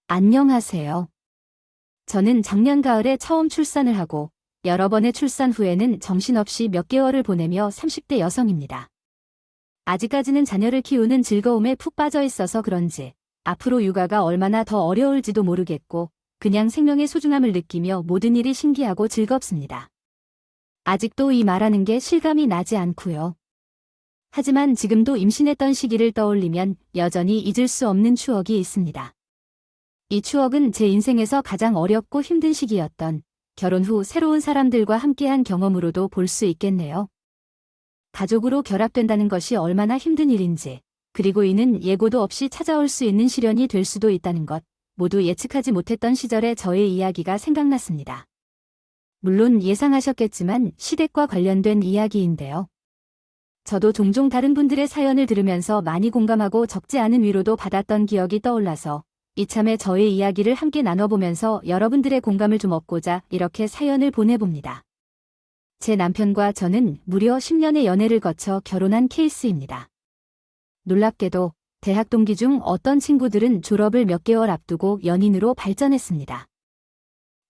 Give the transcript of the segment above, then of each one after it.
안녕하세요. 저는 작년 가을에 처음 출산을 하고 여러 번의 출산 후에는 정신없이 몇 개월을 보내며 30대 여성입니다. 아직까지는 자녀를 키우는 즐거움에 푹 빠져 있어서 그런지 앞으로 육아가 얼마나 더 어려울지도 모르겠고 그냥 생명의 소중함을 느끼며 모든 일이 신기하고 즐겁습니다. 아직도 이 말하는 게 실감이 나지 않고요. 하지만 지금도 임신했던 시기를 떠올리면 여전히 잊을 수 없는 추억이 있습니다. 이 추억은 제 인생에서 가장 어렵고 힘든 시기였던 결혼 후 새로운 사람들과 함께한 경험으로도 볼 수 있겠네요. 가족으로 결합된다는 것이 얼마나 힘든 일인지, 그리고 이는 예고도 없이 찾아올 수 있는 시련이 될 수도 있다는 것, 모두 예측하지 못했던 시절의 저의 이야기가 생각났습니다. 물론 예상하셨겠지만 시댁과 관련된 이야기인데요. 저도 종종 다른 분들의 사연을 들으면서 많이 공감하고 적지 않은 위로도 받았던 기억이 떠올라서 이참에 저의 이야기를 함께 나눠보면서 여러분들의 공감을 좀 얻고자 이렇게 사연을 보내봅니다. 제 남편과 저는 무려 10년의 연애를 거쳐 결혼한 케이스입니다. 놀랍게도 대학 동기 중 어떤 친구들은 졸업을 몇 개월 앞두고 연인으로 발전했습니다.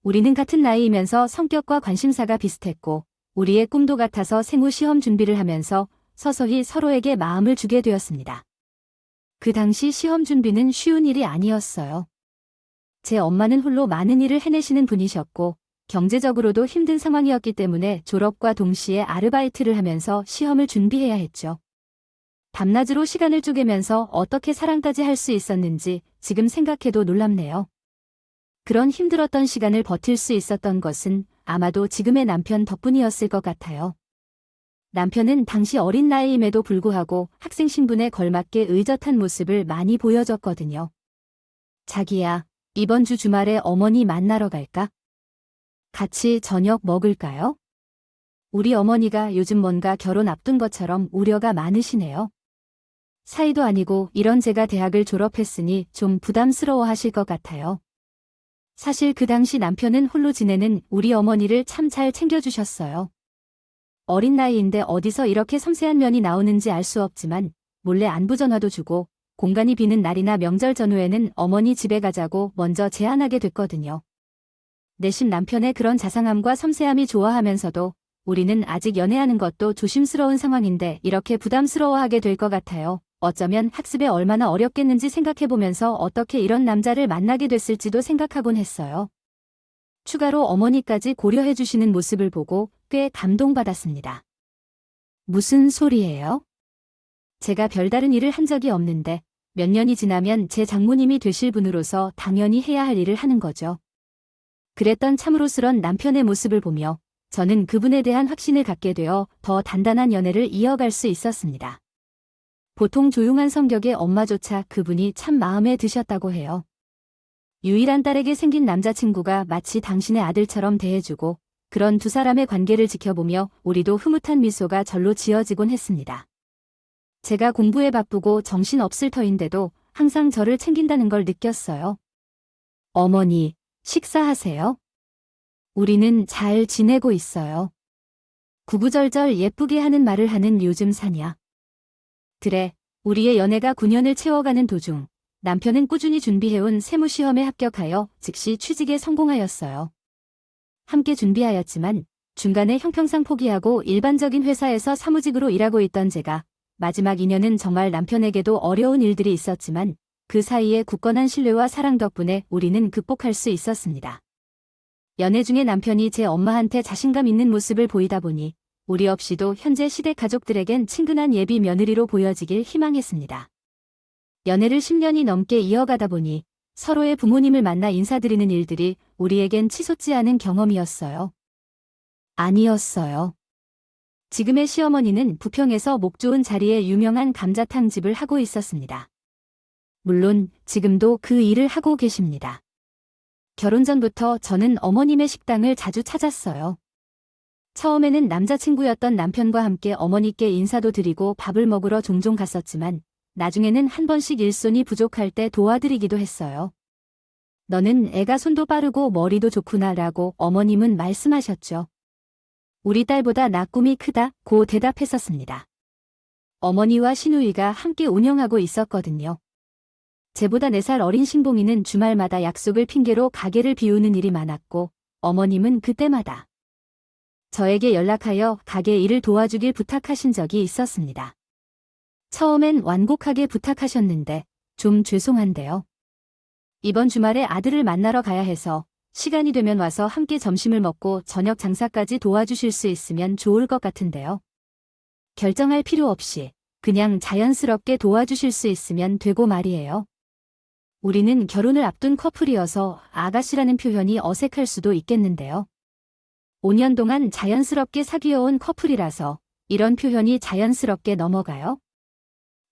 우리는 같은 나이이면서 성격과 관심사가 비슷했고 우리의 꿈도 같아서 생후 시험 준비를 하면서 서서히 서로에게 마음을 주게 되었습니다. 그 당시 시험 준비는 쉬운 일이 아니었어요. 제 엄마는 홀로 많은 일을 해내시는 분이셨고 경제적으로도 힘든 상황이었기 때문에 졸업과 동시에 아르바이트를 하면서 시험을 준비해야 했죠. 밤낮으로 시간을 쪼개면서 어떻게 사랑까지 할 수 있었는지 지금 생각해도 놀랍네요. 그런 힘들었던 시간을 버틸 수 있었던 것은 아마도 지금의 남편 덕분이었을 것 같아요. 남편은 당시 어린 나이임에도 불구하고 학생 신분에 걸맞게 의젓한 모습을 많이 보여줬거든요. 자기야, 이번 주 주말에 어머니 만나러 갈까? 같이 저녁 먹을까요? 우리 어머니가 요즘 뭔가 결혼 앞둔 것처럼 우려가 많으시네요. 사이도 아니고 이런 제가 대학을 졸업했으니 좀 부담스러워 하실 것 같아요. 사실 그 당시 남편은 홀로 지내는 우리 어머니를 참 잘 챙겨주셨어요. 어린 나이인데 어디서 이렇게 섬세한 면이 나오는지 알 수 없지만 몰래 안부 전화도 주고 공간이 비는 날이나 명절 전후에는 어머니 집에 가자고 먼저 제안하게 됐거든요. 내심 남편의 그런 자상함과 섬세함이 좋아하면서도 우리는 아직 연애하는 것도 조심스러운 상황인데 이렇게 부담스러워하게 될 것 같아요. 어쩌면 학습에 얼마나 어렵겠는지 생각해보면서 어떻게 이런 남자를 만나게 됐을지도 생각하곤 했어요. 추가로 어머니까지 고려해주시는 모습을 보고 꽤 감동받았습니다. 무슨 소리예요? 제가 별다른 일을 한 적이 없는데 몇 년이 지나면 제 장모님이 되실 분으로서 당연히 해야 할 일을 하는 거죠. 그랬던 참으로스런 남편의 모습을 보며 저는 그분에 대한 확신을 갖게 되어 더 단단한 연애를 이어갈 수 있었습니다. 보통 조용한 성격의 엄마조차 그분이 참 마음에 드셨다고 해요. 유일한 딸에게 생긴 남자친구가 마치 당신의 아들처럼 대해주고 그런 두 사람의 관계를 지켜보며 우리도 흐뭇한 미소가 절로 지어지곤 했습니다. 제가 공부에 바쁘고 정신없을 터인데도 항상 저를 챙긴다는 걸 느꼈어요. 어머니, 식사하세요? 우리는 잘 지내고 있어요. 구구절절 예쁘게 하는 말을 하는 요즘 사냐. 그래, 우리의 연애가 9년을 채워가는 도중 남편은 꾸준히 준비해온 세무시험에 합격하여 즉시 취직에 성공하였어요. 함께 준비하였지만 중간에 형평상 포기하고 일반적인 회사에서 사무직으로 일하고 있던 제가 마지막 2년은 정말 남편에게도 어려운 일들이 있었지만 그 사이에 굳건한 신뢰와 사랑 덕분에 우리는 극복할 수 있었습니다. 연애 중에 남편이 제 엄마한테 자신감 있는 모습을 보이다 보니 우리 없이도 현재 시댁 가족들에겐 친근한 예비 며느리로 보여지길 희망했습니다. 연애를 10년이 넘게 이어가다 보니 서로의 부모님을 만나 인사드리는 일들이 우리에겐 치솟지 않은 경험이었어요. 아니었어요. 지금의 시어머니는 부평에서 목 좋은 자리에 유명한 감자탕집을 하고 있었습니다. 물론 지금도 그 일을 하고 계십니다. 결혼 전부터 저는 어머님의 식당을 자주 찾았어요. 처음에는 남자친구였던 남편과 함께 어머니께 인사도 드리고 밥을 먹으러 종종 갔었지만 나중에는 한 번씩 일손이 부족할 때 도와드리기도 했어요. 너는 애가 손도 빠르고 머리도 좋구나 라고 어머님은 말씀하셨죠. 우리 딸보다 나 꿈이 크다고 대답했었습니다. 어머니와 시누이가 함께 운영하고 있었거든요. 제보다 4살 어린 신봉이는 주말마다 약속을 핑계로 가게를 비우는 일이 많았고 어머님은 그때마다 저에게 연락하여 가게 일을 도와주길 부탁하신 적이 있었습니다. 처음엔 완곡하게 부탁하셨는데 좀 죄송한데요. 이번 주말에 아들을 만나러 가야 해서 시간이 되면 와서 함께 점심을 먹고 저녁 장사까지 도와주실 수 있으면 좋을 것 같은데요. 결정할 필요 없이 그냥 자연스럽게 도와주실 수 있으면 되고 말이에요. 우리는 결혼을 앞둔 커플이어서 아가씨라는 표현이 어색할 수도 있겠는데요. 5년 동안 자연스럽게 사귀어온 커플이라서 이런 표현이 자연스럽게 넘어가요.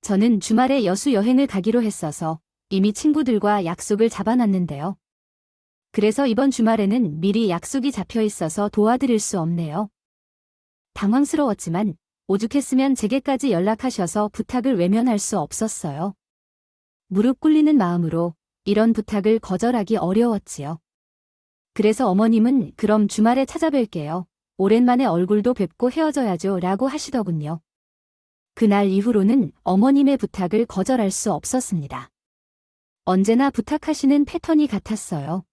저는 주말에 여수 여행을 가기로 했어서 이미 친구들과 약속을 잡아놨는데요. 그래서 이번 주말에는 미리 약속이 잡혀 있어서 도와드릴 수 없네요. 당황스러웠지만 오죽했으면 제게까지 연락하셔서 부탁을 외면할 수 없었어요. 무릎 꿇리는 마음으로 이런 부탁을 거절하기 어려웠지요. 그래서 어머님은 그럼 주말에 찾아뵐게요. 오랜만에 얼굴도 뵙고 헤어져야죠 라고 하시더군요. 그날 이후로는 어머님의 부탁을 거절할 수 없었습니다. 언제나 부탁하시는 패턴이 같았어요.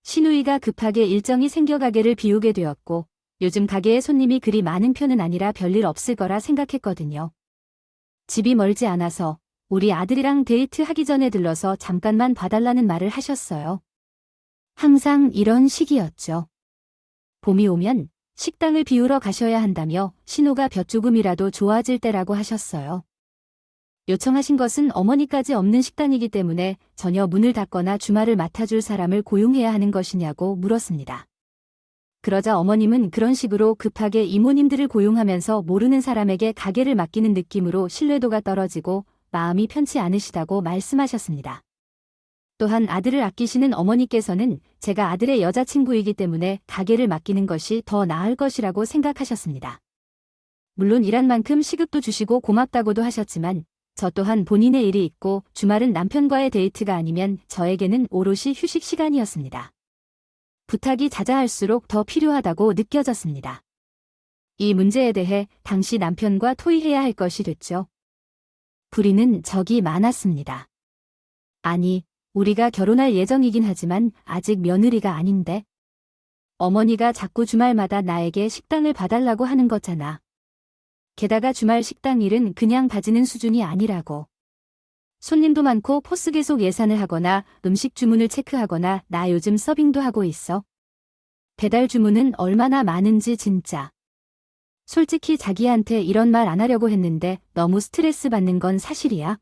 시누이가 급하게 일정이 생겨 가게를 비우게 되었고 요즘 가게에 손님이 그리 많은 편은 아니라 별일 없을 거라 생각했거든요. 집이 멀지 않아서 우리 아들이랑 데이트하기 전에 들러서 잠깐만 봐달라는 말을 하셨어요. 항상 이런 시기였죠. 봄이 오면 식당을 비우러 가셔야 한다며 신호가 볕 조금이라도 좋아질 때라고 하셨어요. 요청하신 것은 어머니까지 없는 식당이기 때문에 전혀 문을 닫거나 주말을 맡아줄 사람을 고용해야 하는 것이냐고 물었습니다. 그러자 어머님은 그런 식으로 급하게 이모님들을 고용하면서 모르는 사람에게 가게를 맡기는 느낌으로 신뢰도가 떨어지고 마음이 편치 않으시다고 말씀하셨습니다. 또한 아들을 아끼시는 어머니께서는 제가 아들의 여자친구이기 때문에 가게를 맡기는 것이 더 나을 것이라고 생각하셨습니다. 물론 일한 만큼 시급도 주시고 고맙다고도 하셨지만 저 또한 본인의 일이 있고 주말은 남편과의 데이트가 아니면 저에게는 오롯이 휴식 시간이었습니다. 부탁이 잦아할수록 더 필요하다고 느껴졌습니다. 이 문제에 대해 당시 남편과 토의해야 할 것이 됐죠. 불의는 적이 많았습니다. 아니, 우리가 결혼할 예정이긴 하지만 아직 며느리가 아닌데. 어머니가 자꾸 주말마다 나에게 식당을 봐달라고 하는 거잖아. 게다가 주말 식당 일은 그냥 봐지는 수준이 아니라고. 손님도 많고 포스 계속 예산을 하거나 음식 주문을 체크하거나 나 요즘 서빙도 하고 있어. 배달 주문은 얼마나 많은지 진짜. 솔직히 자기한테 이런 말 안 하려고 했는데 너무 스트레스 받는 건 사실이야.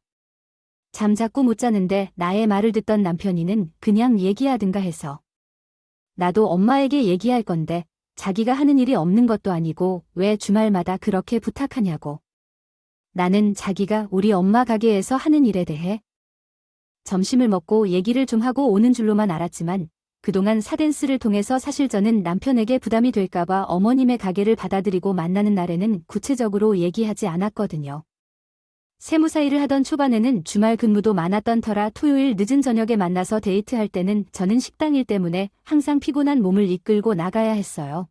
잠자고 못 자는데 나의 말을 듣던 남편이는 그냥 얘기하든가 해서. 나도 엄마에게 얘기할 건데 자기가 하는 일이 없는 것도 아니고 왜 주말마다 그렇게 부탁하냐고. 나는 자기가 우리 엄마 가게에서 하는 일에 대해 점심을 먹고 얘기를 좀 하고 오는 줄로만 알았지만 그동안 사댄스를 통해서 사실 저는 남편에게 부담이 될까봐 어머님의 가게를 받아들이고 만나는 날에는 구체적으로 얘기하지 않았거든요. 세무사 일을 하던 초반에는 주말 근무도 많았던 터라 토요일 늦은 저녁에 만나서 데이트할 때는 저는 식당 일 때문에 항상 피곤한 몸을 이끌고 나가야 했어요.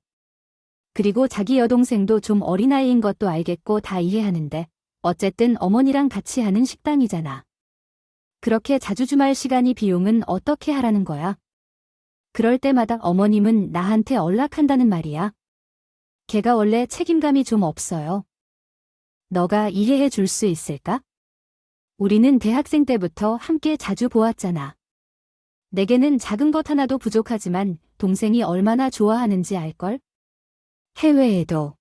그리고 자기 여동생도 좀 어린아이인 것도 알겠고 다 이해하는데 어쨌든 어머니랑 같이 하는 식당이잖아. 그렇게 자주 주말 시간이 비용은 어떻게 하라는 거야? 그럴 때마다 어머님은 나한테 연락한다는 말이야. 걔가 원래 책임감이 좀 없어요. 너가 이해해 줄 수 있을까? 우리는 대학생 때부터 함께 자주 보았잖아. 내게는 작은 것 하나도 부족하지만 동생이 얼마나 좋아하는지 알걸? 해외에도.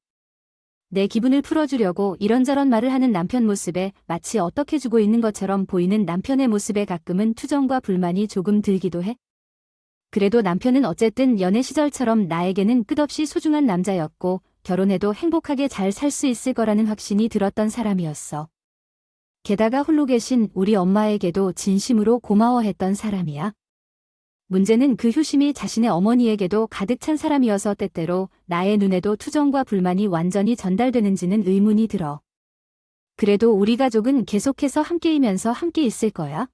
내 기분을 풀어주려고 이런저런 말을 하는 남편 모습에 마치 어떻게 주고 있는 것처럼 보이는 남편의 모습에 가끔은 투정과 불만이 조금 들기도 해. 그래도 남편은 어쨌든 연애 시절처럼 나에게는 끝없이 소중한 남자였고 결혼해도 행복하게 잘 살 수 있을 거라는 확신이 들었던 사람이었어. 게다가 홀로 계신 우리 엄마에게도 진심으로 고마워했던 사람이야. 문제는 그 효심이 자신의 어머니에게도 가득 찬 사람이어서 때때로 나의 눈에도 투정과 불만이 완전히 전달되는지는 의문이 들어. 그래도 우리 가족은 계속해서 함께이면서 함께 있을 거야.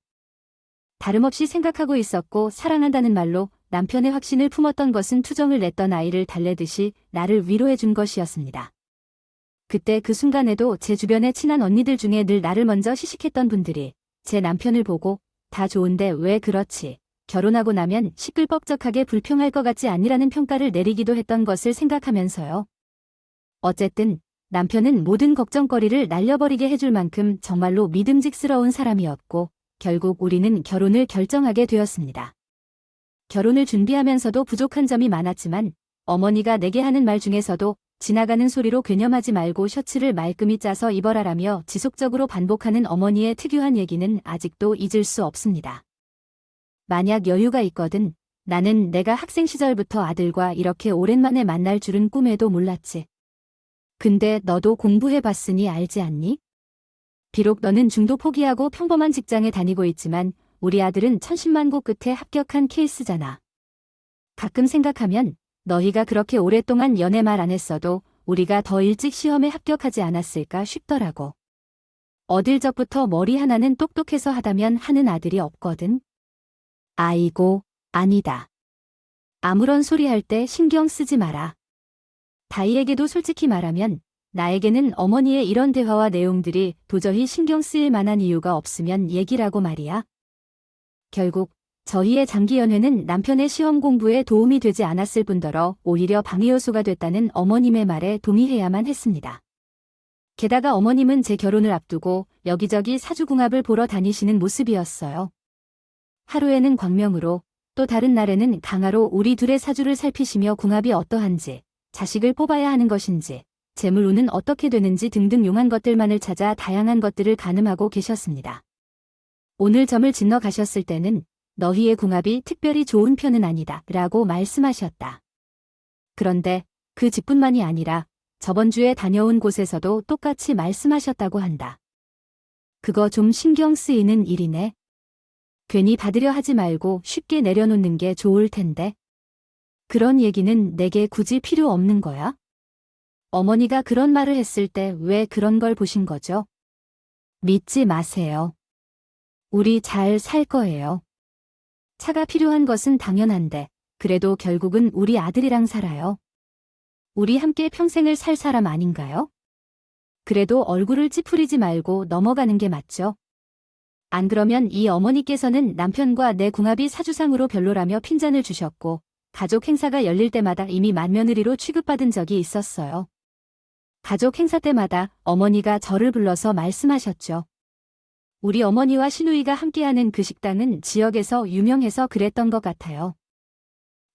다름없이 생각하고 있었고 사랑한다는 말로 남편의 확신을 품었던 것은 투정을 냈던 아이를 달래듯이 나를 위로해준 것이었습니다. 그때 그 순간에도 제 주변의 친한 언니들 중에 늘 나를 먼저 시식했던 분들이 제 남편을 보고 다 좋은데 왜 그렇지? 결혼하고 나면 시끌벅적하게 불평할 것 같지 않니라는 평가를 내리기도 했던 것을 생각하면서요. 어쨌든 남편은 모든 걱정거리를 날려버리게 해줄 만큼 정말로 믿음직스러운 사람이었고 결국 우리는 결혼을 결정하게 되었습니다. 결혼을 준비하면서도 부족한 점이 많았지만 어머니가 내게 하는 말 중에서도 지나가는 소리로 괴념하지 말고 셔츠를 말끔히 짜서 입어라라며 지속적으로 반복하는 어머니의 특유한 얘기는 아직도 잊을 수 없습니다. 만약 여유가 있거든 나는 내가 학생 시절부터 아들과 이렇게 오랜만에 만날 줄은 꿈에도 몰랐지. 근데 너도 공부해봤으니 알지 않니? 비록 너는 중도 포기하고 평범한 직장에 다니고 있지만 우리 아들은 천신만고 끝에 합격한 케이스잖아. 가끔 생각하면 너희가 그렇게 오랫동안 연애 말 안 했어도 우리가 더 일찍 시험에 합격하지 않았을까 싶더라고. 어딜 적부터 머리 하나는 똑똑해서 하다면 하는 아들이 없거든. 아이고, 아니다. 아무런 소리 할 때 신경 쓰지 마라. 다이에게도 솔직히 말하면 나에게는 어머니의 이런 대화와 내용들이 도저히 신경 쓰일 만한 이유가 없으면 얘기라고 말이야. 결국 저희의 장기 연애는 남편의 시험 공부에 도움이 되지 않았을 뿐더러 오히려 방해 요소가 됐다는 어머님의 말에 동의해야만 했습니다. 게다가 어머님은 제 결혼을 앞두고 여기저기 사주궁합을 보러 다니시는 모습이었어요. 하루에는 광명으로 또 다른 날에는 강화로 우리 둘의 사주를 살피시며 궁합이 어떠한지, 자식을 뽑아야 하는 것인지, 재물 운은 어떻게 되는지 등등 용한 것들만을 찾아 다양한 것들을 가늠하고 계셨습니다. 오늘 점을 짓러 가셨을 때는 너희의 궁합이 특별히 좋은 편은 아니다 라고 말씀하셨다. 그런데 그 집뿐만이 아니라 저번 주에 다녀온 곳에서도 똑같이 말씀하셨다고 한다. 그거 좀 신경 쓰이는 일이네. 괜히 받으려 하지 말고 쉽게 내려놓는 게 좋을 텐데. 그런 얘기는 내게 굳이 필요 없는 거야? 어머니가 그런 말을 했을 때 왜 그런 걸 보신 거죠? 믿지 마세요. 우리 잘 살 거예요. 차가 필요한 것은 당연한데 그래도 결국은 우리 아들이랑 살아요. 우리 함께 평생을 살 사람 아닌가요? 그래도 얼굴을 찌푸리지 말고 넘어가는 게 맞죠? 안 그러면 이 어머니께서는 남편과 내 궁합이 사주상으로 별로라며 핀잔을 주셨고 가족 행사가 열릴 때마다 이미 맏며느리로 취급받은 적이 있었어요. 가족 행사 때마다 어머니가 저를 불러서 말씀하셨죠. 우리 어머니와 시누이가 함께하는 그 식당은 지역에서 유명해서 그랬던 것 같아요.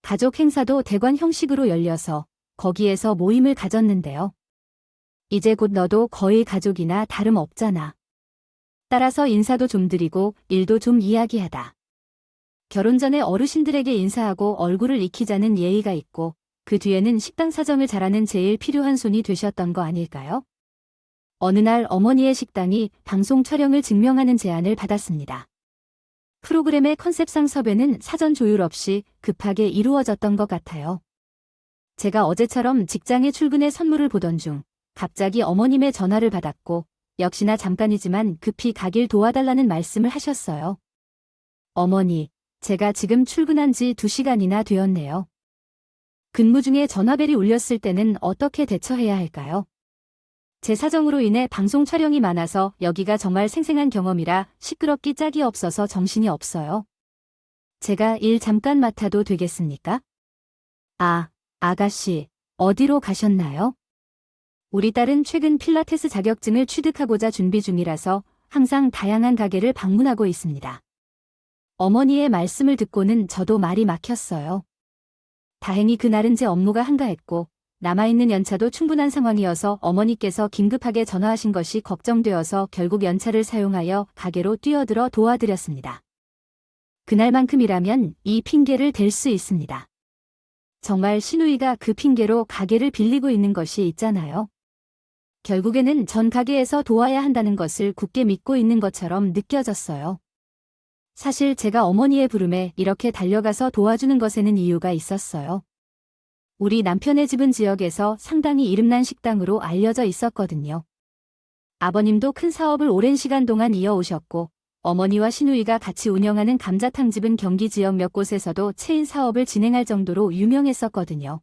가족 행사도 대관 형식으로 열려서 거기에서 모임을 가졌는데요. 이제 곧 너도 거의 가족이나 다름없잖아. 따라서 인사도 좀 드리고 일도 좀 이야기하다. 결혼 전에 어르신들에게 인사하고 얼굴을 익히자는 예의가 있고 그 뒤에는 식당 사정을 잘하는 제일 필요한 손이 되셨던 거 아닐까요? 어느 날 어머니의 식당이 방송 촬영을 증명하는 제안을 받았습니다. 프로그램의 컨셉상 섭외는 사전 조율 없이 급하게 이루어졌던 것 같아요. 제가 어제처럼 직장에 출근해 선물을 보던 중 갑자기 어머님의 전화를 받았고 역시나 잠깐이지만 급히 가길 도와달라는 말씀을 하셨어요. 어머니, 제가 지금 출근한 지 2시간이나 되었네요. 근무 중에 전화벨이 울렸을 때는 어떻게 대처해야 할까요? 제 사정으로 인해 방송 촬영이 많아서 여기가 정말 생생한 경험이라 시끄럽기 짝이 없어서 정신이 없어요. 제가 일 잠깐 맡아도 되겠습니까? 아, 아가씨, 어디로 가셨나요? 우리 딸은 최근 필라테스 자격증을 취득하고자 준비 중이라서 항상 다양한 가게를 방문하고 있습니다. 어머니의 말씀을 듣고는 저도 말이 막혔어요. 다행히 그날은 제 업무가 한가했고 남아있는 연차도 충분한 상황이어서 어머니께서 긴급하게 전화하신 것이 걱정되어서 결국 연차를 사용하여 가게로 뛰어들어 도와드렸습니다. 그날만큼이라면 이 핑계를 댈 수 있습니다. 정말 시누이가 그 핑계로 가게를 빌리고 있는 것이 있잖아요. 결국에는 전 가게에서 도와야 한다는 것을 굳게 믿고 있는 것처럼 느껴졌어요. 사실 제가 어머니의 부름에 이렇게 달려가서 도와주는 것에는 이유가 있었어요. 우리 남편의 집은 지역에서 상당히 이름난 식당으로 알려져 있었거든요. 아버님도 큰 사업을 오랜 시간 동안 이어오셨고 어머니와 시누이가 같이 운영하는 감자탕집은 경기 지역 몇 곳에서도 체인 사업을 진행할 정도로 유명했었거든요.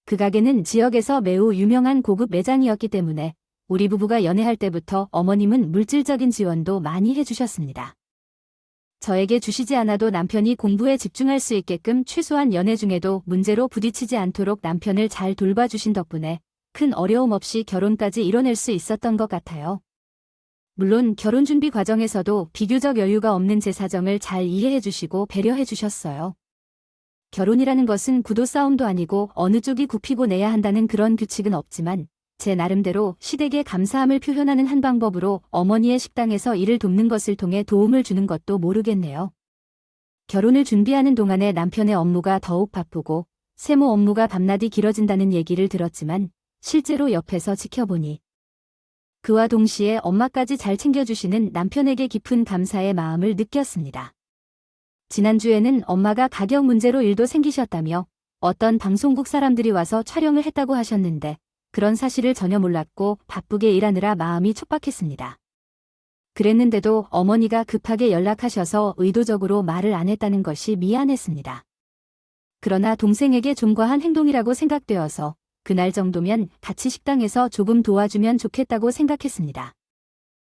그 가게는 지역에서 매우 유명한 고급 매장이었기 때문에 우리 부부가 연애할 때부터 어머님은 물질적인 지원도 많이 해주셨습니다. 저에게 주시지 않아도 남편이 공부에 집중할 수 있게끔 최소한 연애 중에도 문제로 부딪히지 않도록 남편을 잘 돌봐주신 덕분에 큰 어려움 없이 결혼까지 이뤄낼 수 있었던 것 같아요. 물론 결혼 준비 과정에서도 비교적 여유가 없는 제 사정을 잘 이해해 주시고 배려해 주셨어요. 결혼이라는 것은 구도 싸움도 아니고 어느 쪽이 굽히고 내야 한다는 그런 규칙은 없지만 제 나름대로 시댁에 감사함을 표현하는 한 방법으로 어머니의 식당에서 일을 돕는 것을 통해 도움을 주는 것도 모르겠네요. 결혼을 준비하는 동안에 남편의 업무가 더욱 바쁘고 세무 업무가 밤낮이 길어진다는 얘기를 들었지만 실제로 옆에서 지켜보니 그와 동시에 엄마까지 잘 챙겨주시는 남편에게 깊은 감사의 마음을 느꼈습니다. 지난주에는 엄마가 가격 문제로 일도 생기셨다며 어떤 방송국 사람들이 와서 촬영을 했다고 하셨는데 그런 사실을 전혀 몰랐고 바쁘게 일하느라 마음이 촉박했습니다. 그랬는데도 어머니가 급하게 연락하셔서 의도적으로 말을 안 했다는 것이 미안했습니다. 그러나 동생에게 좀 과한 행동이라고 생각되어서 그날 정도면 같이 식당에서 조금 도와주면 좋겠다고 생각했습니다.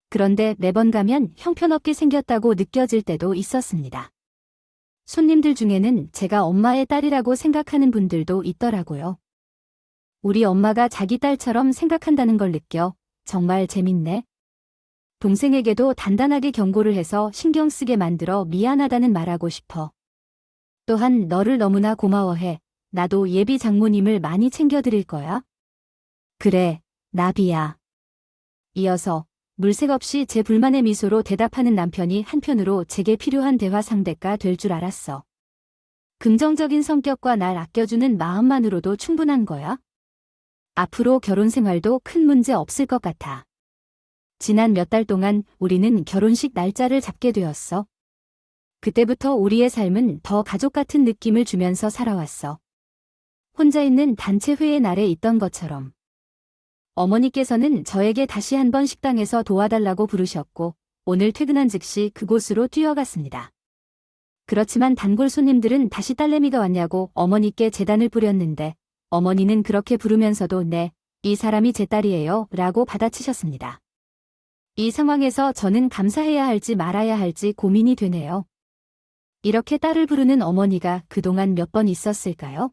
그런데 매번 가면 형편없게 생겼다고 느껴질 때도 있었습니다. 손님들 중에는 제가 엄마의 딸이라고 생각하는 분들도 있더라고요. 우리 엄마가 자기 딸처럼 생각한다는 걸 느껴 정말 재밌네. 동생에게도 단단하게 경고를 해서 신경 쓰게 만들어 미안하다는 말하고 싶어. 또한 너를 너무나 고마워해. 나도 예비 장모님을 많이 챙겨드릴 거야. 그래, 나비야. 이어서 물색 없이 제 불만의 미소로 대답하는 남편이 한편으로 제게 필요한 대화 상대가 될 줄 알았어. 긍정적인 성격과 날 아껴주는 마음만으로도 충분한 거야. 앞으로 결혼 생활도 큰 문제 없을 것 같아. 지난 몇 달 동안 우리는 결혼식 날짜를 잡게 되었어. 그때부터 우리의 삶은 더 가족 같은 느낌을 주면서 살아왔어. 혼자 있는 단체 회의 날에 있던 것처럼. 어머니께서는 저에게 다시 한번 식당에서 도와달라고 부르셨고 오늘 퇴근한 즉시 그곳으로 뛰어갔습니다. 그렇지만 단골 손님들은 다시 딸내미가 왔냐고 어머니께 재단을 뿌렸는데 어머니는 그렇게 부르면서도 네, 이 사람이 제 딸이에요 라고 받아치셨습니다. 이 상황에서 저는 감사해야 할지 말아야 할지 고민이 되네요. 이렇게 딸을 부르는 어머니가 그동안 몇 번 있었을까요?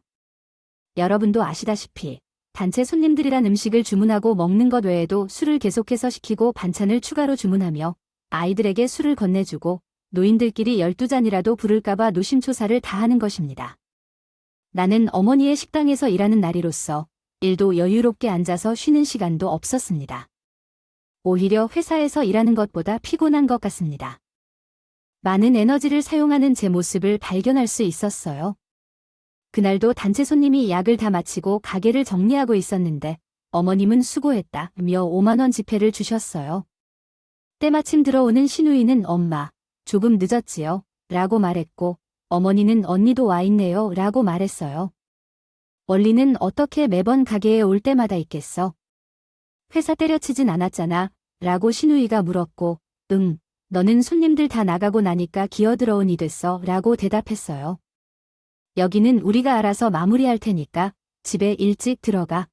여러분도 아시다시피 단체 손님들이란 음식을 주문하고 먹는 것 외에도 술을 계속해서 시키고 반찬을 추가로 주문하며 아이들에게 술을 건네주고 노인들끼리 12잔이라도 부를까봐 노심초사를 다하는 것입니다. 나는 어머니의 식당에서 일하는 나리로서 일도 여유롭게 앉아서 쉬는 시간도 없었습니다. 오히려 회사에서 일하는 것보다 피곤한 것 같습니다. 많은 에너지를 사용하는 제 모습을 발견할 수 있었어요. 그날도 단체 손님이 약을 다 마치고 가게를 정리하고 있었는데 어머님은 수고했다며 5만 원 지폐를 주셨어요. 때마침 들어오는 시누이는 엄마, 조금 늦었지요? 라고 말했고 어머니는 언니도 와 있네요 라고 말했어요. 원리는 어떻게 매번 가게에 올 때마다 있겠어? 회사 때려치진 않았잖아 라고 시누이가 물었고 응, 너는 손님들 다 나가고 나니까 기어들어오니 됐어 라고 대답했어요. 여기는 우리가 알아서 마무리할 테니까 집에 일찍 들어가.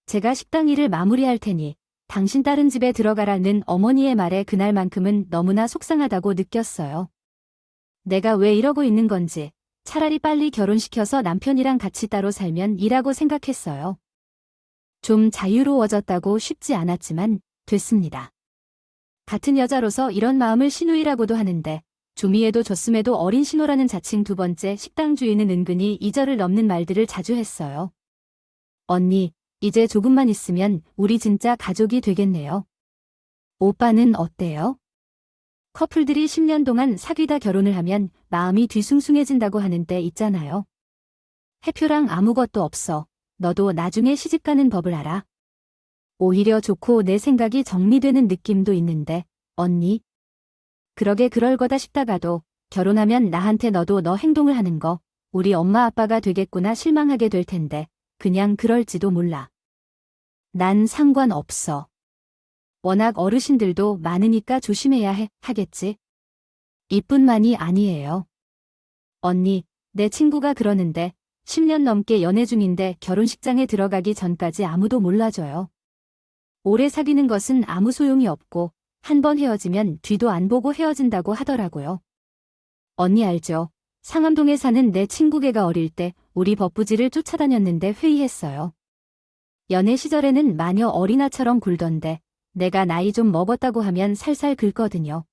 제가 식당 일을 마무리할 테니 당신 다른 집에 들어가라는 어머니의 말에 그날만큼은 너무나 속상하다고 느꼈어요. 내가 왜 이러고 있는 건지 차라리 빨리 결혼시켜서 남편이랑 같이 따로 살면 이라고 생각했어요. 좀 자유로워졌다고 쉽지 않았지만 됐습니다. 같은 여자로서 이런 마음을 시누이라고도 하는데 조미에도 줬음에도 어린 신호라는 자칭 두 번째 식당 주인은 은근히 이절을 넘는 말들을 자주 했어요. 언니, 이제 조금만 있으면 우리 진짜 가족이 되겠네요. 오빠는 어때요? 커플들이 10년 동안 사귀다 결혼을 하면 마음이 뒤숭숭해진다고 하는 때 있잖아요. 해표랑 아무것도 없어. 너도 나중에 시집가는 법을 알아. 오히려 좋고 내 생각이 정리되는 느낌도 있는데, 언니. 그러게 그럴 거다 싶다가도 결혼하면 나한테 너도 너 행동을 하는 거 우리 엄마 아빠가 되겠구나 실망하게 될 텐데 그냥 그럴지도 몰라. 난 상관없어. 워낙 어르신들도 많으니까 조심해야 하겠지. 이뿐만이 아니에요. 언니, 내 친구가 그러는데 10년 넘게 연애 중인데 결혼식장에 들어가기 전까지 아무도 몰라줘요. 오래 사귀는 것은 아무 소용이 없고 한 번 헤어지면 뒤도 안 보고 헤어진다고 하더라고요. 언니 알죠? 상암동에 사는 내 친구 걔가 어릴 때 우리 법부지를 쫓아다녔는데 회의했어요. 연애 시절에는 마녀 어린아처럼 굴던데 내가 나이 좀 먹었다고 하면 살살 긁거든요.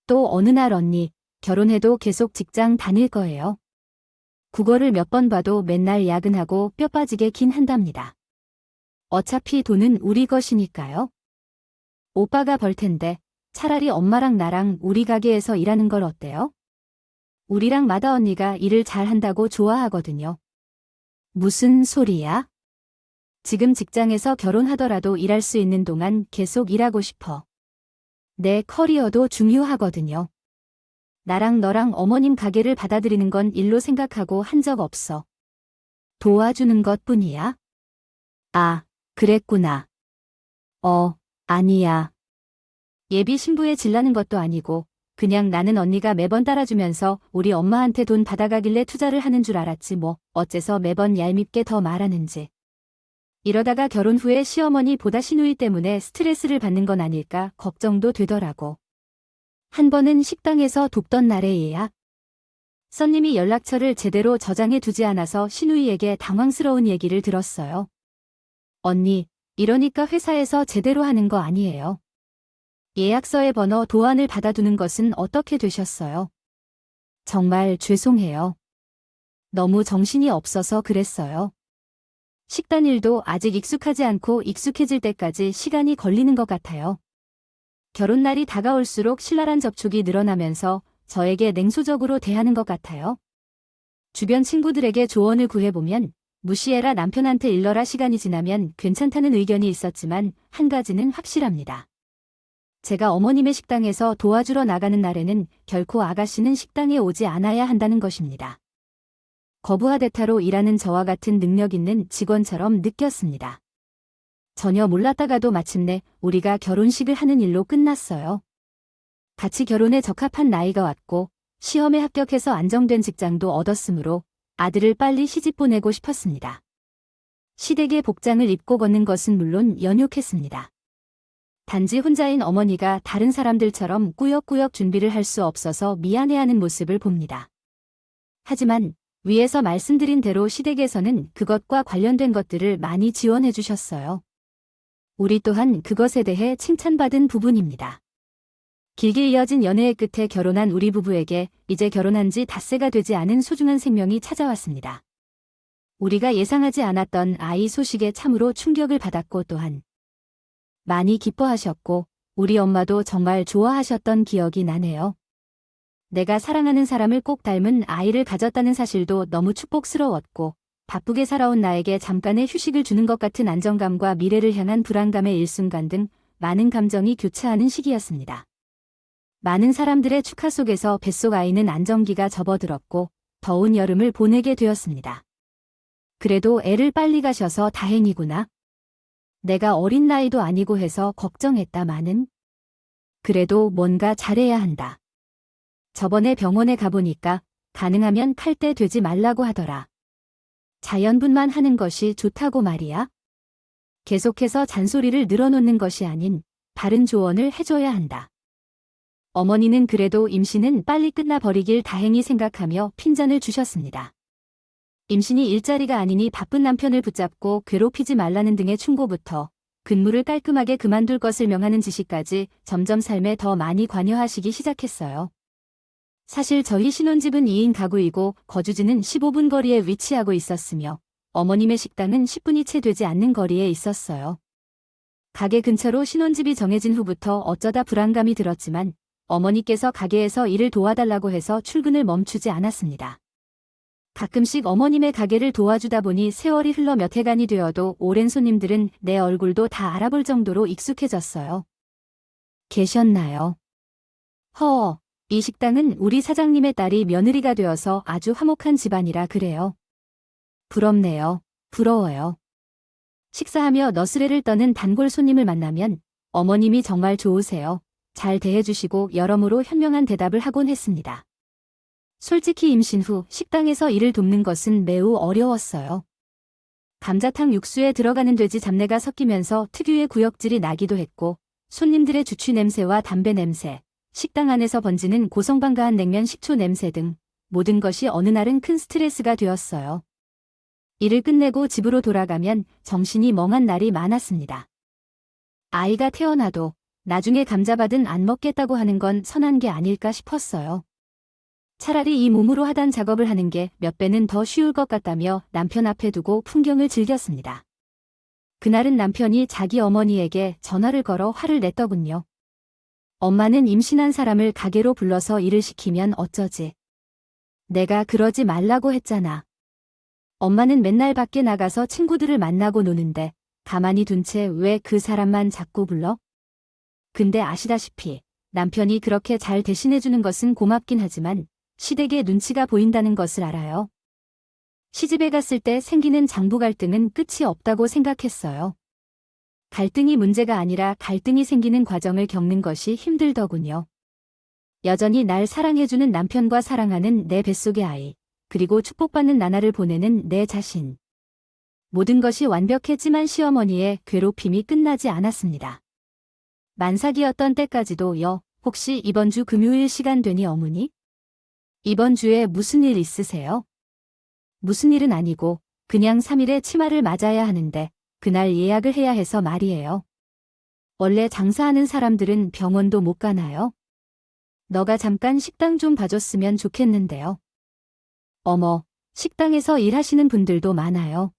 또 어느 날 언니, 결혼해도 계속 직장 다닐 거예요. 국어를 몇 번 봐도 맨날 야근하고 뼈 빠지게 긴 한답니다. 어차피 돈은 우리 것이니까요. 오빠가 벌 텐데 차라리 엄마랑 나랑 우리 가게에서 일하는 걸 어때요? 우리랑 마다 언니가 일을 잘한다고 좋아하거든요. 무슨 소리야? 지금 직장에서 결혼하더라도 일할 수 있는 동안 계속 일하고 싶어. 내 커리어도 중요하거든요. 나랑 너랑 어머님 가게를 받아들이는 건 일로 생각하고 한 적 없어. 도와주는 것뿐이야? 아, 그랬구나. 아니야. 예비 신부에 질라는 것도 아니고 그냥 나는 언니가 매번 따라주면서 우리 엄마한테 돈 받아가길래 투자를 하는 줄 알았지 뭐 어째서 매번 얄밉게 더 말하는지. 이러다가 결혼 후에 시어머니 보다 시누이 때문에 스트레스를 받는 건 아닐까 걱정도 되더라고. 한 번은 식당에서 돕던 날에야 손님이 연락처를 제대로 저장해 두지 않아서 시누이에게 당황스러운 얘기를 들었어요. 언니, 이러니까 회사에서 제대로 하는 거 아니에요. 예약서의 번호 도안을 받아두는 것은 어떻게 되셨어요? 정말 죄송해요. 너무 정신이 없어서 그랬어요. 식단 일도 아직 익숙하지 않고 익숙해질 때까지 시간이 걸리는 것 같아요. 결혼날이 다가올수록 신랄한 접촉이 늘어나면서 저에게 냉소적으로 대하는 것 같아요. 주변 친구들에게 조언을 구해보면 무시해라 남편한테 일러라 시간이 지나면 괜찮다는 의견이 있었지만 한 가지는 확실합니다. 제가 어머님의 식당에서 도와주러 나가는 날에는 결코 아가씨는 식당에 오지 않아야 한다는 것입니다. 거부와 대타로 일하는 저와 같은 능력 있는 직원처럼 느꼈습니다. 전혀 몰랐다가도 마침내 우리가 결혼식을 하는 일로 끝났어요. 같이 결혼에 적합한 나이가 왔고 시험에 합격해서 안정된 직장도 얻었으므로 아들을 빨리 시집 보내고 싶었습니다. 시댁의 복장을 입고 걷는 것은 물론 연욕했습니다. 단지 혼자인 어머니가 다른 사람들처럼 꾸역꾸역 준비를 할 수 없어서 미안해하는 모습을 봅니다. 하지만 위에서 말씀드린 대로 시댁에서는 그것과 관련된 것들을 많이 지원해 주셨어요. 우리 또한 그것에 대해 칭찬받은 부분입니다. 길게 이어진 연애의 끝에 결혼한 우리 부부에게 이제 결혼한 지 닷새가 되지 않은 소중한 생명이 찾아왔습니다. 우리가 예상하지 않았던 아이 소식에 참으로 충격을 받았고 또한 많이 기뻐하셨고 우리 엄마도 정말 좋아하셨던 기억이 나네요. 내가 사랑하는 사람을 꼭 닮은 아이를 가졌다는 사실도 너무 축복스러웠고 바쁘게 살아온 나에게 잠깐의 휴식을 주는 것 같은 안정감과 미래를 향한 불안감의 일순간 등 많은 감정이 교차하는 시기였습니다. 많은 사람들의 축하 속에서 뱃속 아이는 안정기가 접어들었고 더운 여름을 보내게 되었습니다. 그래도 애를 빨리 가셔서 다행이구나. 내가 어린 나이도 아니고 해서 걱정했다마는. 그래도 뭔가 잘해야 한다. 저번에 병원에 가보니까 가능하면 칼 때 되지 말라고 하더라. 자연분만 하는 것이 좋다고 말이야. 계속해서 잔소리를 늘어놓는 것이 아닌 바른 조언을 해줘야 한다. 어머니는 그래도 임신은 빨리 끝나버리길 다행히 생각하며 핀잔을 주셨습니다. 임신이 일자리가 아니니 바쁜 남편을 붙잡고 괴롭히지 말라는 등의 충고부터 근무를 깔끔하게 그만둘 것을 명하는 지시까지 점점 삶에 더 많이 관여하시기 시작했어요. 사실 저희 신혼집은 2인 가구이고 거주지는 15분 거리에 위치하고 있었으며 어머님의 식당은 10분이 채 되지 않는 거리에 있었어요. 가게 근처로 신혼집이 정해진 후부터 어쩌다 불안감이 들었지만 어머니께서 가게에서 일을 도와달라고 해서 출근을 멈추지 않았습니다. 가끔씩 어머님의 가게를 도와주다 보니 세월이 흘러 몇 해간이 되어도 오랜 손님들은 내 얼굴도 다 알아볼 정도로 익숙해졌어요. 계셨나요? 이 식당은 우리 사장님의 딸이 며느리가 되어서 아주 화목한 집안이라 그래요. 부럽네요. 부러워요. 식사하며 너스레를 떠는 단골 손님을 만나면 어머님이 정말 좋으세요. 잘 대해주시고 여러모로 현명한 대답을 하곤 했습니다. 솔직히 임신 후 식당에서 일을 돕는 것은 매우 어려웠어요. 감자탕 육수에 들어가는 돼지 잡내가 섞이면서 특유의 구역질이 나기도 했고 손님들의 주취 냄새와 담배 냄새, 식당 안에서 번지는 고성방가한 냉면 식초 냄새 등 모든 것이 어느 날은 큰 스트레스가 되었어요. 일을 끝내고 집으로 돌아가면 정신이 멍한 날이 많았습니다. 아이가 태어나도 나중에 감자밥은 안 먹겠다고 하는 건 선한 게 아닐까 싶었어요. 차라리 이 몸으로 하던 작업을 하는 게 몇 배는 더 쉬울 것 같다며 남편 앞에 두고 풍경을 즐겼습니다. 그날은 남편이 자기 어머니에게 전화를 걸어 화를 냈더군요. 엄마는 임신한 사람을 가게로 불러서 일을 시키면 어쩌지? 내가 그러지 말라고 했잖아. 엄마는 맨날 밖에 나가서 친구들을 만나고 노는데 가만히 둔 채 왜 그 사람만 자꾸 불러? 근데 아시다시피 남편이 그렇게 잘 대신해주는 것은 고맙긴 하지만 시댁의 눈치가 보인다는 것을 알아요. 시집에 갔을 때 생기는 장부 갈등은 끝이 없다고 생각했어요. 갈등이 문제가 아니라 갈등이 생기는 과정을 겪는 것이 힘들더군요. 여전히 날 사랑해주는 남편과 사랑하는 내 뱃속의 아이, 그리고 축복받는 나날을 보내는 내 자신. 모든 것이 완벽했지만 시어머니의 괴롭힘이 끝나지 않았습니다. 만삭이었던 때까지도 혹시 이번 주 금요일 시간 되니 어머니? 이번 주에 무슨 일 있으세요? 무슨 일은 아니고 그냥 3일에 치마를 맞아야 하는데 그날 예약을 해야 해서 말이에요. 원래 장사하는 사람들은 병원도 못 가나요? 너가 잠깐 식당 좀 봐줬으면 좋겠는데요. 어머, 식당에서 일하시는 분들도 많아요.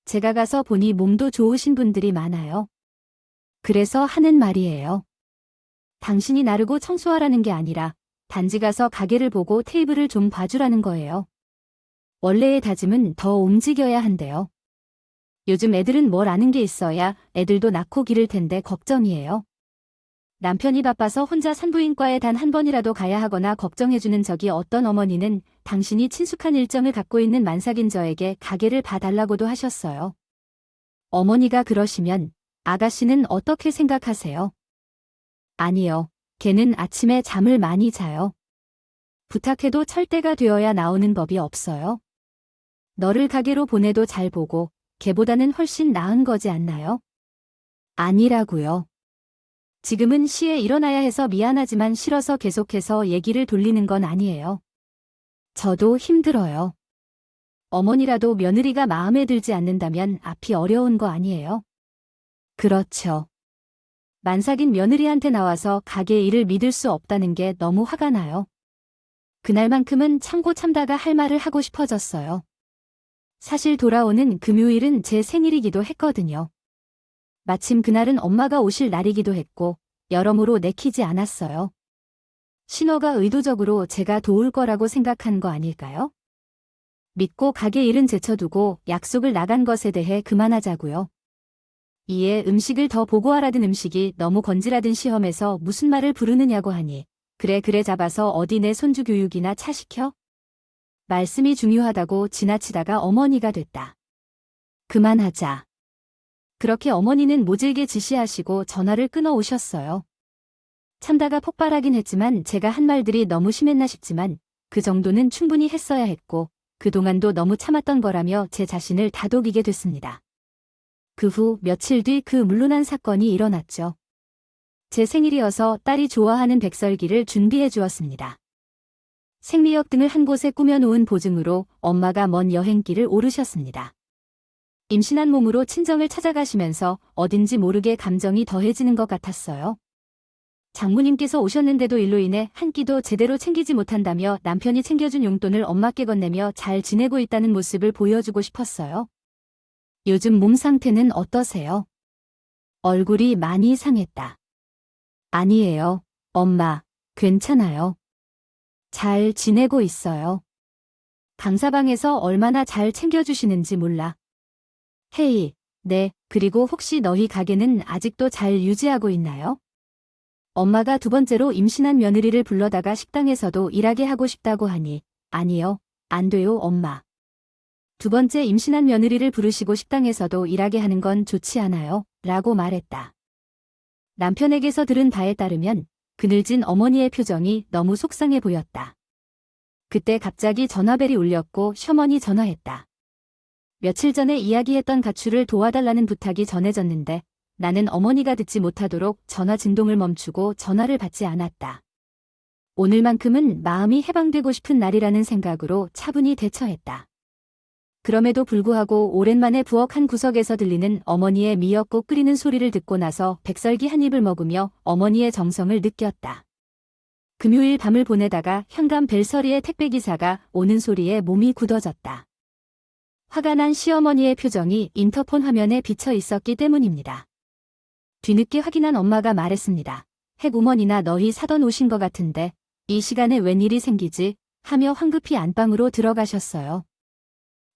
제가 가서 보니 몸도 좋으신 분들이 많아요. 그래서 하는 말이에요. 당신이 나르고 청소하라는 게 아니라 단지 가서 가게를 보고 테이블을 좀 봐주라는 거예요. 원래의 다짐은 더 움직여야 한대요. 요즘 애들은 뭘 아는 게 있어야 애들도 낳고 기를 텐데 걱정이에요. 남편이 바빠서 혼자 산부인과에 단 한 번이라도 가야 하거나 걱정해주는 적이 어떤 어머니는 당신이 친숙한 일정을 갖고 있는 만삭인 저에게 가게를 봐달라고도 하셨어요. 어머니가 그러시면 아가씨는 어떻게 생각하세요? 아니요. 걔는 아침에 잠을 많이 자요. 부탁해도 철대가 되어야 나오는 법이 없어요. 너를 가게로 보내도 잘 보고 걔보다는 훨씬 나은 거지 않나요? 아니라고요. 지금은 시에 일어나야 해서 미안하지만 싫어서 계속해서 얘기를 돌리는 건 아니에요. 저도 힘들어요. 어머니라도 며느리가 마음에 들지 않는다면 앞이 어려운 거 아니에요? 그렇죠. 만삭인 며느리한테 나와서 가게 일을 믿을 수 없다는 게 너무 화가 나요. 그날만큼은 참고 참다가 할 말을 하고 싶어졌어요. 사실 돌아오는 금요일은 제 생일이기도 했거든요. 마침 그날은 엄마가 오실 날이기도 했고 여러모로 내키지 않았어요. 신호가 의도적으로 제가 도울 거라고 생각한 거 아닐까요? 믿고 가게 일은 제쳐두고 약속을 나간 것에 대해 그만하자고요. 이에 음식을 더 보고하라던 음식이 너무 건지라든 시험에서 무슨 말을 부르느냐고 하니 그래 잡아서 어디 내 손주 교육이나 차 시켜? 말씀이 중요하다고 지나치다가 어머니가 됐다. 그만하자. 그렇게 어머니는 모질게 지시하시고 전화를 끊어 오셨어요. 참다가 폭발하긴 했지만 제가 한 말들이 너무 심했나 싶지만 그 정도는 충분히 했어야 했고 그동안도 너무 참았던 거라며 제 자신을 다독이게 됐습니다. 그 후 며칠 뒤 그 물론한 사건이 일어났죠. 제 생일이어서 딸이 좋아하는 백설기를 준비해 주었습니다. 생리역 등을 한 곳에 꾸며놓은 보증으로 엄마가 먼 여행길을 오르셨습니다. 임신한 몸으로 친정을 찾아가시면서 어딘지 모르게 감정이 더해지는 것 같았어요. 장모님께서 오셨는데도 일로 인해 한 끼도 제대로 챙기지 못한다며 남편이 챙겨준 용돈을 엄마께 건네며 잘 지내고 있다는 모습을 보여주고 싶었어요. 요즘 몸 상태는 어떠세요? 얼굴이 많이 상했다. 아니에요, 엄마. 괜찮아요. 잘 지내고 있어요. 강사방에서 얼마나 잘 챙겨주시는지 몰라. 헤이, 네, 그리고 혹시 너희 가게는 아직도 잘 유지하고 있나요? 엄마가 두 번째로 임신한 며느리를 불러다가 식당에서도 일하게 하고 싶다고 하니, 아니요, 안 돼요, 엄마. 두 번째 임신한 며느리를 부르시고 식당에서도 일하게 하는 건 좋지 않아요, 라고 말했다. 남편에게서 들은 바에 따르면 그늘진 어머니의 표정이 너무 속상해 보였다. 그때 갑자기 전화벨이 울렸고 시어머니 전화했다. 며칠 전에 이야기했던 가출을 도와달라는 부탁이 전해졌는데 나는 어머니가 듣지 못하도록 전화 진동을 멈추고 전화를 받지 않았다. 오늘만큼은 마음이 해방되고 싶은 날이라는 생각으로 차분히 대처했다. 그럼에도 불구하고 오랜만에 부엌 한 구석에서 들리는 어머니의 미역국 끓이는 소리를 듣고 나서 백설기 한 입을 먹으며 어머니의 정성을 느꼈다. 금요일 밤을 보내다가 현관 벨소리에 택배기사가 오는 소리에 몸이 굳어졌다. 화가 난 시어머니의 표정이 인터폰 화면에 비쳐 있었기 때문입니다. 뒤늦게 확인한 엄마가 말했습니다. 핵우먼이나 너희 사던 옷인 것 같은데 이 시간에 웬일이 생기지? 하며 황급히 안방으로 들어가셨어요.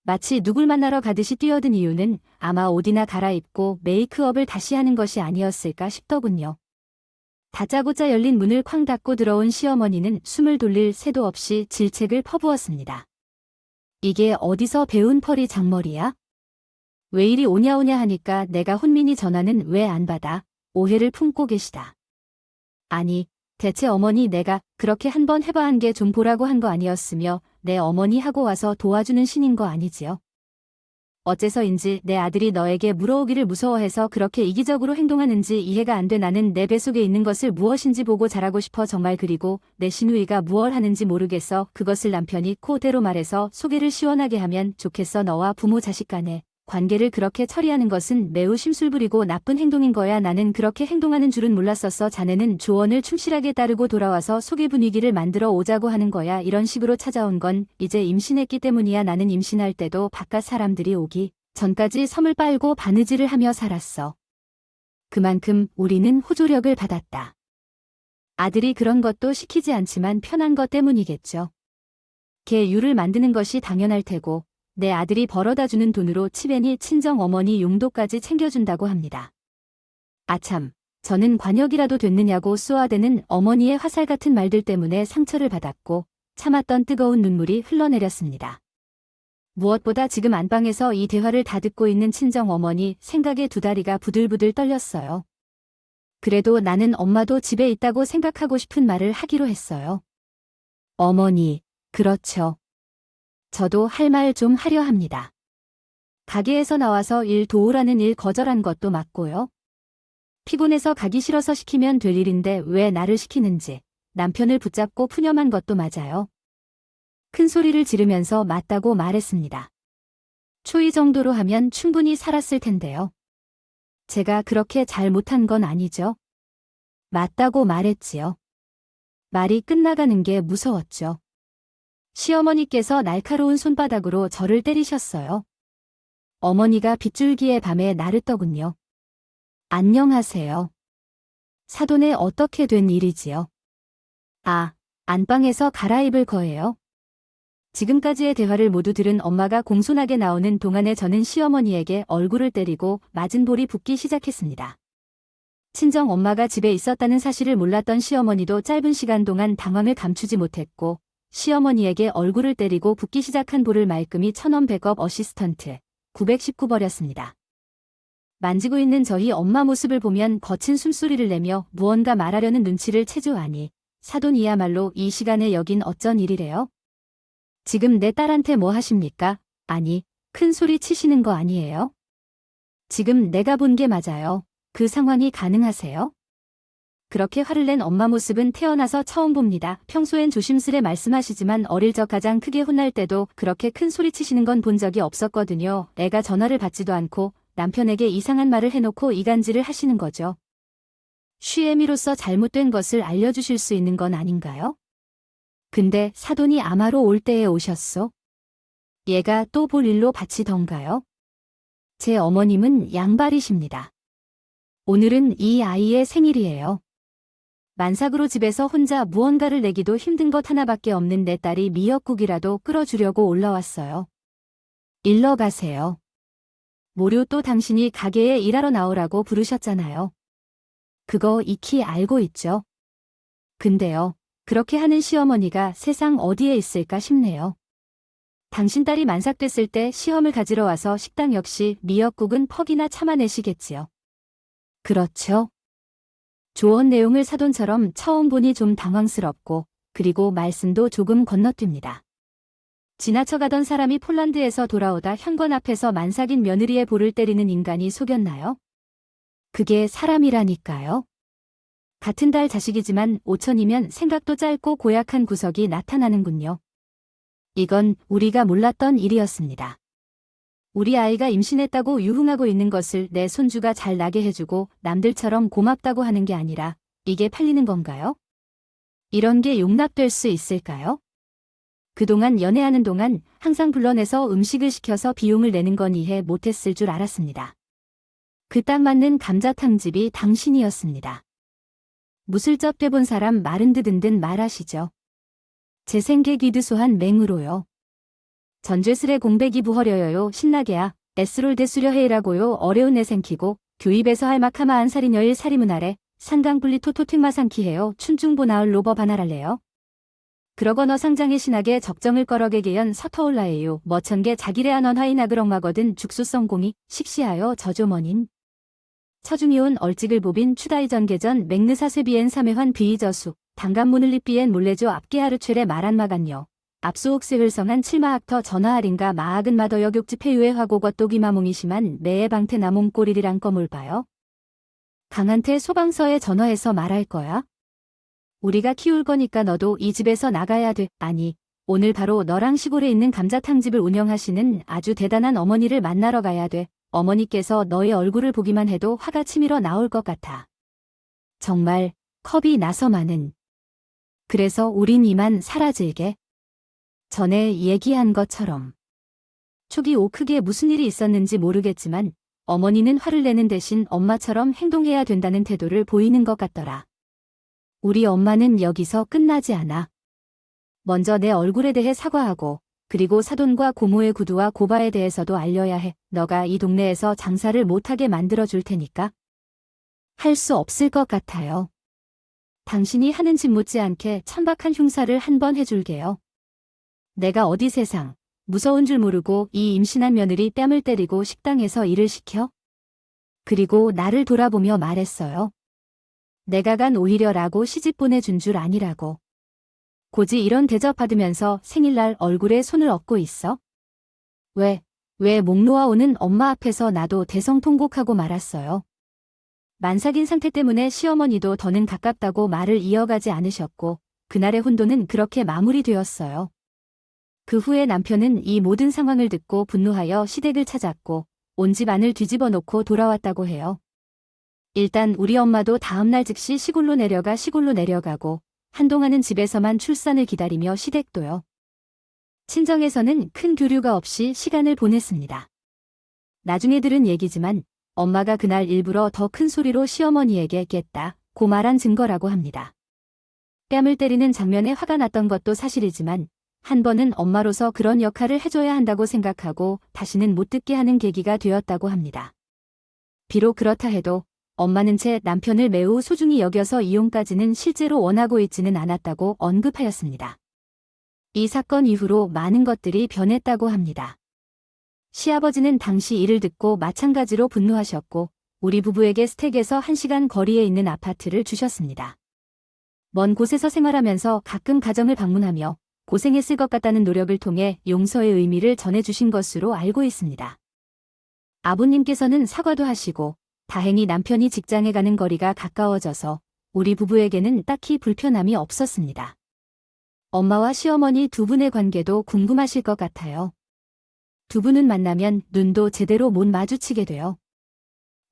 마치 누굴 만나러 가듯이 뛰어든 이유는 아마 옷이나 갈아입고 메이크업을 다시 하는 것이 아니었을까 싶더군요. 다짜고짜 열린 문을 쾅 닫고 들어온 시어머니는 숨을 돌릴 새도 없이 질책을 퍼부었습니다. 이게 어디서 배운 펄이 장머리야? 왜 이리 오냐오냐 하니까 내가 혼민이 전화는 왜 안 받아? 오해를 품고 계시다. 아니, 대체 어머니 내가 그렇게 한번 해봐 한 게 좀 보라고 한 거 아니었으며 내 어머니 하고 와서 도와주는 신인 거 아니지요? 어째서인지 내 아들이 너에게 물어오기를 무서워해서 그렇게 이기적으로 행동하는지 이해가 안 돼. 나는 내 뱃속에 있는 것을 무엇인지 보고 자라고 싶어 정말. 그리고 내 시누이가 무얼 하는지 모르겠어. 그것을 남편이 코대로 말해서 속에를 시원하게 하면 좋겠어. 너와 부모 자식 간에 관계를 그렇게 처리하는 것은 매우 심술부리고 나쁜 행동인 거야. 나는 그렇게 행동하는 줄은 몰랐었어. 자네는 조언을 충실하게 따르고 돌아와서 속의 분위기를 만들어 오자고 하는 거야. 이런 식으로 찾아온 건 이제 임신했기 때문이야. 나는 임신할 때도 바깥 사람들이 오기 전까지 섬을 빨고 바느질을 하며 살았어. 그만큼 우리는 호조력을 받았다. 아들이 그런 것도 시키지 않지만 편한 것 때문이겠죠. 개 유를 만드는 것이 당연할 테고 내 아들이 벌어다주는 돈으로 치베니 친정어머니 용도까지 챙겨준다고 합니다. 아참, 저는 관역이라도 됐느냐고 쏘아대는 어머니의 화살 같은 말들 때문에 상처를 받았고 참았던 뜨거운 눈물이 흘러내렸습니다. 무엇보다 지금 안방에서 이 대화를 다 듣고 있는 친정어머니 생각에 두 다리가 부들부들 떨렸어요. 그래도 나는 엄마도 집에 있다고 생각하고 싶은 말을 하기로 했어요. 어머니, 그렇죠. 저도 할 말 좀 하려 합니다. 가게에서 나와서 일 도우라는 일 거절한 것도 맞고요. 피곤해서 가기 싫어서 시키면 될 일인데 왜 나를 시키는지 남편을 붙잡고 푸념한 것도 맞아요. 큰 소리를 지르면서 맞다고 말했습니다. 초이 정도로 하면 충분히 살았을 텐데요. 제가 그렇게 잘못한 건 아니죠. 맞다고 말했지요. 말이 끝나가는 게 무서웠죠. 시어머니께서 날카로운 손바닥으로 저를 때리셨어요. 어머니가 빗줄기의 밤에 나르더군요. 안녕하세요. 사돈에 어떻게 된 일이지요? 아, 안방에서 갈아입을 거예요. 지금까지의 대화를 모두 들은 엄마가 공손하게 나오는 동안에 저는 시어머니에게 얼굴을 때리고 맞은 볼이 붓기 시작했습니다. 친정 엄마가 집에 있었다는 사실을 몰랐던 시어머니도 짧은 시간 동안 당황을 감추지 못했고 시어머니에게 얼굴을 때리고 붓기 시작한 볼을 말끔히 1000원 백업 어시스턴트 919버렸습니다. 만지고 있는 저희 엄마 모습을 보면 거친 숨소리를 내며 무언가 말하려는 눈치를 체조하니 사돈이야말로 이 시간에 여긴 어쩐 일이래요? 지금 내 딸한테 뭐 하십니까? 아니, 큰 소리 치시는 거 아니에요? 지금 내가 본 게 맞아요. 그 상황이 가능하세요? 그렇게 화를 낸 엄마 모습은 태어나서 처음 봅니다. 평소엔 조심스레 말씀하시지만 어릴 적 가장 크게 혼날 때도 그렇게 큰 소리 치시는 건 본 적이 없었거든요. 애가 전화를 받지도 않고 남편에게 이상한 말을 해놓고 이간질을 하시는 거죠. 쉬애미로서 잘못된 것을 알려주실 수 있는 건 아닌가요? 근데 사돈이 아마로 올 때에 오셨소? 얘가 또 볼 일로 바치던가요? 제 어머님은 양발이십니다. 오늘은 이 아이의 생일이에요. 만삭으로 집에서 혼자 무언가를 내기도 힘든 것 하나밖에 없는 내 딸이 미역국이라도 끓여주려고 올라왔어요. 일러 가세요. 모료 또 당신이 가게에 일하러 나오라고 부르셨잖아요. 그거 익히 알고 있죠. 근데요, 그렇게 하는 시어머니가 세상 어디에 있을까 싶네요. 당신 딸이 만삭됐을 때 시험을 가지러 와서 식당 역시 미역국은 퍽이나 참아내시겠지요. 그렇죠. 조언 내용을 사돈처럼 처음 보니 좀 당황스럽고 그리고 말씀도 조금 건너뜁니다. 지나쳐가던 사람이 폴란드에서 돌아오다 현관 앞에서 만삭인 며느리의 볼을 때리는 인간이 속였나요? 그게 사람이라니까요. 같은 달 자식이지만 오천이면 생각도 짧고 고약한 구석이 나타나는군요. 이건 우리가 몰랐던 일이었습니다. 우리 아이가 임신했다고 유흥하고 있는 것을 내 손주가 잘 나게 해주고 남들처럼 고맙다고 하는 게 아니라 이게 팔리는 건가요? 이런 게 용납될 수 있을까요? 그동안 연애하는 동안 항상 불러내서 음식을 시켜서 비용을 내는 건 이해 못했을 줄 알았습니다. 그 딱 맞는 감자탕집이 당신이었습니다. 무슬쩍 돼본 사람 마른 듯 은 듯 말하시죠. 제 생계 귀드소한 맹으로요. 전죄스레 공백이 부허려요 신나게야 에스롤 대수려 해이라고요 어려운 애 생키고 교입에서 할마카마 안살이녀일 사리문 아래 산강불리 토토택마상키해요 춘중보 나을 로버 반할할래요. 그러거너 상장의 신하게 적정을 꺼러게 개연 서터올라에요 머천게 자기래 안원 하이나그럭마거든 죽수성 공이 식시하여 저조머닌. 처중이온 얼찍을 보빈 추다이 전개전 맥느사세비엔 삼회환 비이저수 단감문을 립비엔 몰래조 앞게하르최레 말한마간요. 압수옥세 흘성한 칠마학터 전화할인가 마학은 마더여육지 폐유의 화고겉도기 마몽이심한 매의 방태 나몽꼬리리랑 거물 봐요. 강한테 소방서에 전화해서 말할 거야. 우리가 키울 거니까 너도 이 집에서 나가야 돼. 아니, 오늘 바로 너랑 시골에 있는 감자탕집을 운영하시는 아주 대단한 어머니를 만나러 가야 돼. 어머니께서 너의 얼굴을 보기만 해도 화가 치밀어 나올 것 같아. 정말 겁이 나서마는. 그래서 우린 이만 사라질게. 전에 얘기한 것처럼. 초기 오크게 무슨 일이 있었는지 모르겠지만 어머니는 화를 내는 대신 엄마처럼 행동해야 된다는 태도를 보이는 것 같더라. 우리 엄마는 여기서 끝나지 않아. 먼저 내 얼굴에 대해 사과하고 그리고 사돈과 고모의 구두와 고바에 대해서도 알려야 해. 너가 이 동네에서 장사를 못하게 만들어줄 테니까. 할 수 없을 것 같아요. 당신이 하는 짓 못지않게 천박한 흉사를 한 번 해줄게요. 내가 어디 세상 무서운 줄 모르고 이 임신한 며느리 뺨을 때리고 식당에서 일을 시켜? 그리고 나를 돌아보며 말했어요. 내가 간 오히려라고 시집 보내준 줄 아니라고. 고지 이런 대접 받으면서 생일날 얼굴에 손을 얹고 있어? 왜 목 놓아오는 엄마 앞에서 나도 대성통곡하고 말았어요. 만삭인 상태 때문에 시어머니도 더는 가깝다고 말을 이어가지 않으셨고 그날의 혼돈은 그렇게 마무리되었어요. 그 후에 남편은 이 모든 상황을 듣고 분노하여 시댁을 찾았고 온 집안을 뒤집어 놓고 돌아왔다고 해요. 일단 우리 엄마도 다음날 즉시 시골로 내려가고 한동안은 집에서만 출산을 기다리며 시댁도요. 친정에서는 큰 교류가 없이 시간을 보냈습니다. 나중에 들은 얘기지만 엄마가 그날 일부러 더 큰 소리로 시어머니에게 깼다고 말한 증거라고 합니다. 뺨을 때리는 장면에 화가 났던 것도 사실이지만 한 번은 엄마로서 그런 역할을 해줘야 한다고 생각하고 다시는 못 듣게 하는 계기가 되었다고 합니다. 비록 그렇다 해도 엄마는 제 남편을 매우 소중히 여겨서 이혼까지는 실제로 원하고 있지는 않았다고 언급하였습니다. 이 사건 이후로 많은 것들이 변했다고 합니다. 시아버지는 당시 이를 듣고 마찬가지로 분노하셨고 우리 부부에게 스택에서 1시간 거리에 있는 아파트를 주셨습니다. 먼 곳에서 생활하면서 가끔 가정을 방문하며 고생했을 것 같다는 노력을 통해 용서의 의미를 전해주신 것으로 알고 있습니다. 아버님께서는 사과도 하시고 다행히 남편이 직장에 가는 거리가 가까워져서 우리 부부에게는 딱히 불편함이 없었습니다. 엄마와 시어머니 두 분의 관계도 궁금하실 것 같아요. 두 분은 만나면 눈도 제대로 못 마주치게 돼요.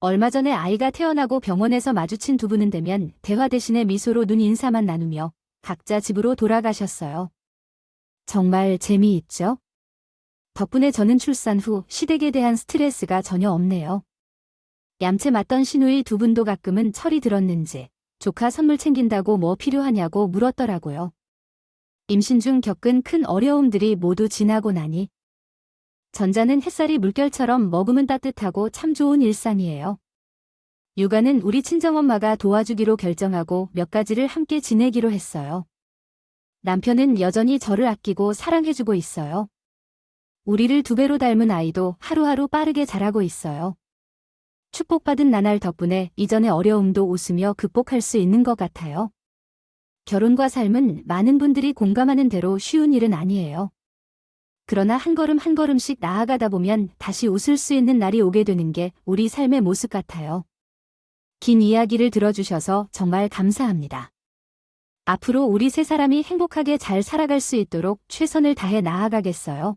얼마 전에 아이가 태어나고 병원에서 마주친 두 분은 되면 대화 대신에 미소로 눈 인사만 나누며 각자 집으로 돌아가셨어요. 정말 재미있죠? 덕분에 저는 출산 후 시댁에 대한 스트레스가 전혀 없네요. 얌체 맞던 시누이 두 분도 가끔은 철이 들었는지 조카 선물 챙긴다고 뭐 필요하냐고 물었더라고요. 임신 중 겪은 큰 어려움들이 모두 지나고 나니 전자는 햇살이 물결처럼 머금은 따뜻하고 참 좋은 일상이에요. 육아는 우리 친정엄마가 도와주기로 결정하고 몇 가지를 함께 지내기로 했어요. 남편은 여전히 저를 아끼고 사랑해주고 있어요. 우리를 2배로 닮은 아이도 하루하루 빠르게 자라고 있어요. 축복받은 나날 덕분에 이전의 어려움도 웃으며 극복할 수 있는 것 같아요. 결혼과 삶은 많은 분들이 공감하는 대로 쉬운 일은 아니에요. 그러나 한 걸음 한 걸음씩 나아가다 보면 다시 웃을 수 있는 날이 오게 되는 게 우리 삶의 모습 같아요. 긴 이야기를 들어주셔서 정말 감사합니다. 앞으로 우리 세 사람이 행복하게 잘 살아갈 수 있도록 최선을 다해 나아가겠어요.